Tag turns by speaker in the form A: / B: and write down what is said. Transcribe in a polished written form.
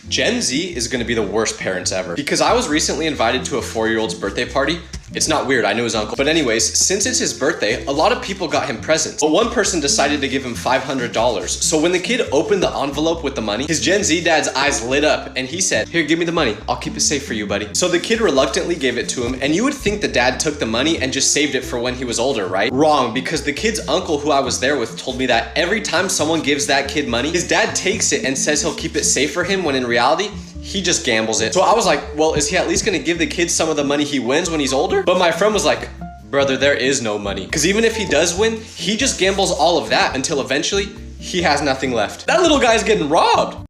A: Gen Z is gonna be the worst parents ever. Because I was recently invited to a 4-year-old's birthday party. It's not weird, I knew his uncle. But anyways, since it's his birthday, a lot of people got him presents. But one person decided to give him $500. So when the kid opened the envelope with the money, his Gen Z dad's eyes lit up and he said, "Here, give me the money. I'll keep it safe for you, buddy." So the kid reluctantly gave it to him, and you would think the dad took the money and just saved it for when he was older, right? Wrong, because the kid's uncle who I was there with told me that every time someone gives that kid money, his dad takes it and says he'll keep it safe for him, when in reality, he just gambles it. So I was like, well, is he at least gonna give the kid some of the money he wins when he's older? But my friend was like, brother, there is no money. Because even if he does win, he just gambles all of that until eventually he has nothing left. That little guy's getting robbed.